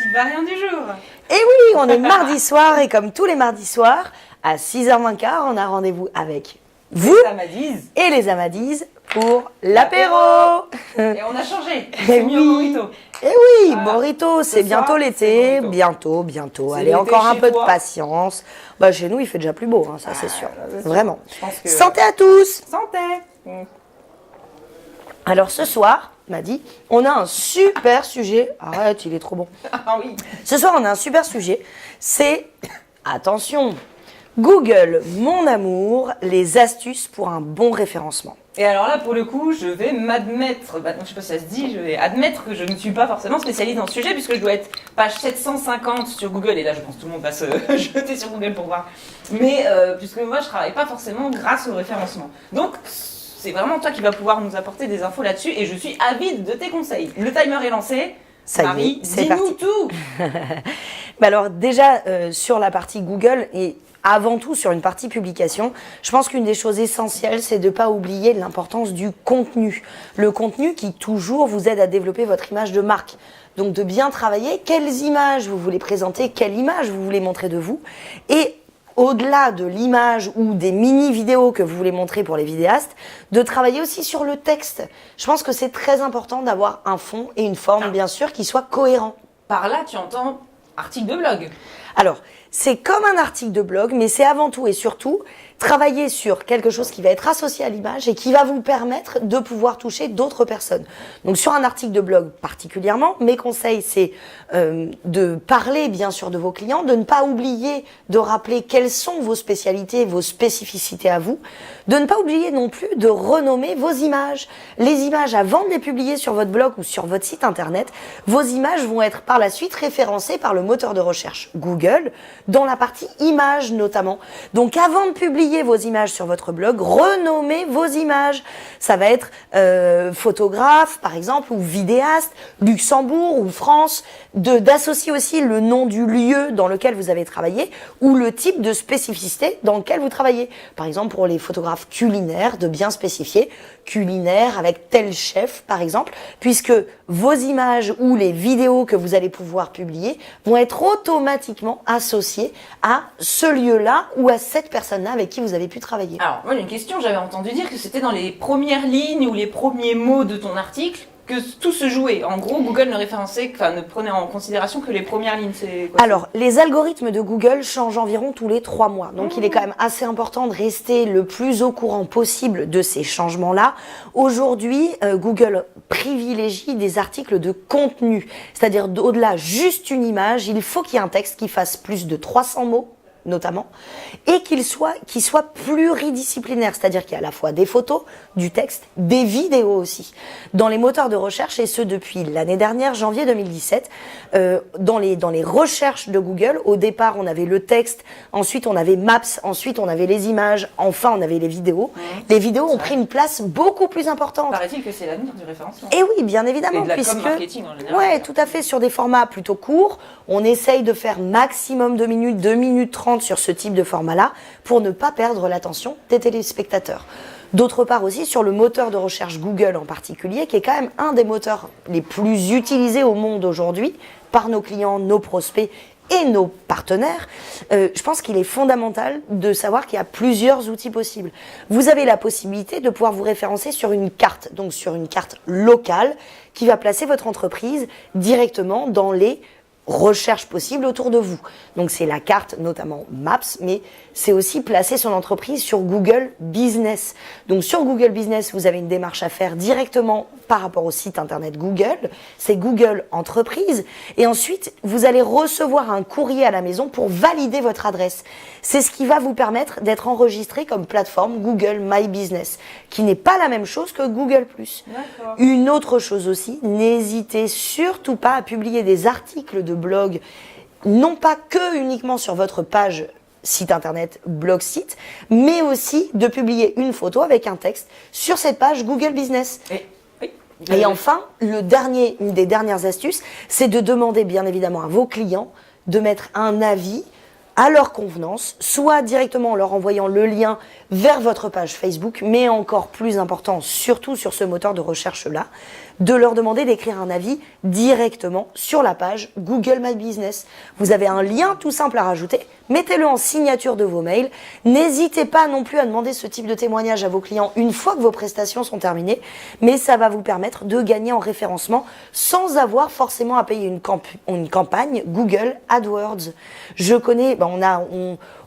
petite variante du jour. Et oui, on est mardi soir et comme tous les mardis soirs, à 6h15, on a rendez-vous avec vous Les Amadis. et les Amadis pour l'apéro. Et on a changé. Ben C'est mis au oui. mojito. Et oui, Voilà. Morito, c'est Ce bientôt soir, l'été, c'est Morito. bientôt. C'est Allez, l'été encore un chez peu toi. de patience. Bah, chez nous, il fait déjà plus beau, hein, ça c'est sûr. c'est sûr. Vraiment. Je pense que- Santé à tous. Santé. Alors ce soir, m'a dit, on a un super sujet. Arrête, il est trop bon. Ah oui. Ce soir, on a un super sujet. C'est, attention, Google, mon amour, les astuces pour un bon référencement. Et alors là, pour le coup, je vais m'admettre, bah, je sais pas si ça se dit, je vais admettre que je ne suis pas forcément spécialiste dans ce sujet, puisque je dois être page 750 sur Google, et là je pense que tout le monde va se jeter sur Google pour voir. Mais puisque moi je travaille pas forcément grâce au référencement. Donc c'est vraiment toi qui vas pouvoir nous apporter des infos là-dessus, et je suis avide de tes conseils. Le timer est lancé. Ça y est, Marie, c'est dis-nous parti. tout. Bah alors déjà, sur la partie Google et avant tout sur une partie publication, je pense qu'une des choses essentielles, c'est de ne pas oublier l'importance du contenu. Le contenu qui toujours vous aide à développer votre image de marque. Donc de bien travailler quelles images vous voulez présenter, quelle image vous voulez montrer de vous. Et au-delà de l'image ou des mini-vidéos que vous voulez montrer pour les vidéastes, de travailler aussi sur le texte. Je pense que c'est très important d'avoir un fond et une forme, bien sûr, qui soient cohérents. Par là, tu entends article de blog. Alors, c'est comme un article de blog, mais c'est avant tout et surtout travailler sur quelque chose qui va être associé à l'image et qui va vous permettre de pouvoir toucher d'autres personnes. Donc sur un article de blog particulièrement, mes conseils, c'est de parler bien sûr de vos clients, de ne pas oublier de rappeler quelles sont vos spécialités, vos spécificités à vous, de ne pas oublier non plus de renommer vos images. Les images, avant de les publier sur votre blog ou sur votre site internet, vos images vont être par la suite référencées par le moteur de recherche Google, dans la partie images notamment. Donc avant de publier vos images sur votre blog, renommez vos images. Ça va être photographe par exemple, ou vidéaste, Luxembourg ou France, d'associer aussi le nom du lieu dans lequel vous avez travaillé ou le type de spécificité dans lequel vous travaillez. Par exemple pour les photographes culinaires, de bien spécifier culinaire avec tel chef par exemple, puisque vos images ou les vidéos que vous allez pouvoir publier vont être automatiquement associées à ce lieu-là ou à cette personne-là avec qui vous avez pu travailler. Alors, moi j'ai une question, j'avais entendu dire que c'était dans les premières lignes ou les premiers mots de ton article que tout se jouait. En gros, Google ne référençait, enfin ne prenait en considération que les premières lignes. C'est quoi, Alors, les algorithmes de Google changent environ tous les 3 mois. Donc, il est quand même assez important de rester le plus au courant possible de ces changements-là. Aujourd'hui, Google privilégie des articles de contenu. C'est-à-dire, au-delà juste une image, il faut qu'il y ait un texte qui fasse plus de 300 mots notamment, et qu'il soit pluridisciplinaire, c'est-à-dire qu'il y a à la fois des photos, du texte, des vidéos aussi. Dans les moteurs de recherche, et ce depuis l'année dernière, janvier 2017, dans les recherches de Google, au départ on avait le texte, ensuite on avait Maps, ensuite on avait les images, enfin on avait les vidéos. Les vidéos ont pris une place beaucoup plus importante. Paraît-il que c'est l'avenir du référencement. Et oui, bien évidemment, Et de la com puisque marketing en général. ouais, tout à fait, sur des formats plutôt courts, on essaye de faire maximum 2 minutes, 2 minutes 30 sur ce type de format-là pour ne pas perdre l'attention des téléspectateurs. D'autre part aussi sur le moteur de recherche Google en particulier, qui est quand même un des moteurs les plus utilisés au monde aujourd'hui par nos clients, nos prospects et nos partenaires. Je pense qu'il est fondamental de savoir qu'il y a plusieurs outils possibles. Vous avez la possibilité de pouvoir vous référencer sur une carte, donc sur une carte locale qui va placer votre entreprise directement dans les recherche possible autour de vous. Donc c'est la carte, notamment Maps, mais c'est aussi placer son entreprise sur Google Business. Donc sur Google Business, vous avez une démarche à faire directement par rapport au site internet Google, c'est Google Entreprise, et ensuite vous allez recevoir un courrier à la maison pour valider votre adresse. C'est ce qui va vous permettre d'être enregistré comme plateforme Google My Business, qui n'est pas la même chose que Google+. D'accord. Une autre chose aussi, n'hésitez surtout pas à publier des articles de blog, non pas que uniquement sur votre page site internet, blog site, mais aussi de publier une photo avec un texte sur cette page Google Business. Et enfin, une des dernières astuces, c'est de demander bien évidemment à vos clients de mettre un avis à leur convenance, soit directement en leur envoyant le lien vers votre page Facebook, mais encore plus important, surtout sur ce moteur de recherche-là, de leur demander d'écrire un avis directement sur la page Google My Business. Vous avez un lien tout simple à rajouter, mettez-le en signature de vos mails. N'hésitez pas non plus à demander ce type de témoignage à vos clients une fois que vos prestations sont terminées, mais ça va vous permettre de gagner en référencement sans avoir forcément à payer une campagne Google AdWords. Je connais,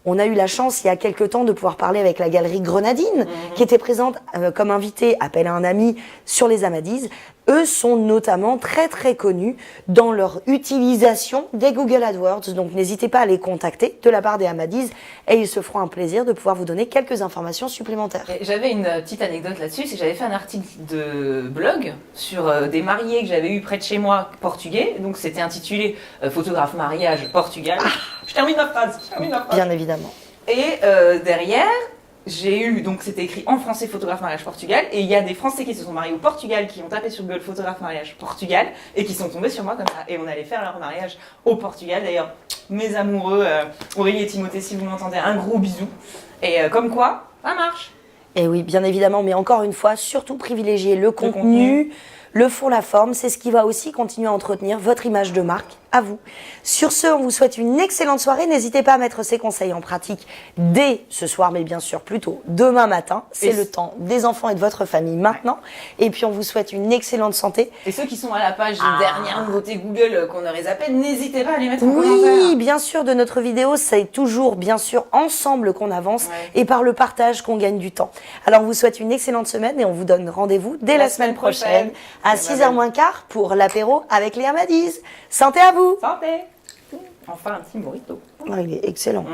on a eu la chance il y a quelques temps de pouvoir parler avec la galerie Grenadine, qui était présente comme invitée, appel à un ami, sur les Amadis. Eux sont notamment très très connus dans leur utilisation des Google AdWords. Donc n'hésitez pas à les contacter de la part des Amadis et ils se feront un plaisir de pouvoir vous donner quelques informations supplémentaires. J'avais une petite anecdote là-dessus, c'est que j'avais fait un article de blog sur des mariés que j'avais eu près de chez moi portugais. Donc c'était intitulé Photographe mariage Portugal. Je termine ma phrase. Bien évidemment. Et derrière, j'ai eu, donc c'était écrit en français photographe mariage Portugal, et il y a des Français qui se sont mariés au Portugal, qui ont tapé sur Google photographe mariage Portugal, et qui sont tombés sur moi comme ça. Et on allait faire leur mariage au Portugal. D'ailleurs, mes amoureux, Aurélie et Timothée, si vous m'entendez, un gros bisou. Et comme quoi, ça marche. Et oui, bien évidemment, mais encore une fois, surtout privilégier le contenu, le fond, la forme, c'est ce qui va aussi continuer à entretenir votre image de marque à vous. Sur ce, on vous souhaite une excellente soirée. N'hésitez pas à mettre ces conseils en pratique dès ce soir, mais bien sûr plutôt demain matin. C'est le temps des enfants et de votre famille maintenant. Et puis, on vous souhaite une excellente santé. Et ceux qui sont à la page dernière nouveauté Google qu'on aurait zappé, n'hésitez pas à les mettre en commentaire. Oui, bien sûr, de notre vidéo, c'est toujours, bien sûr, ensemble qu'on avance et par le partage qu'on gagne du temps. Alors, on vous souhaite une excellente semaine et on vous donne rendez-vous dès la semaine prochaine à 6h moins quart pour l'apéro avec les Amadis. Santé à vous! Santé! Enfin un petit morito. Il est excellent.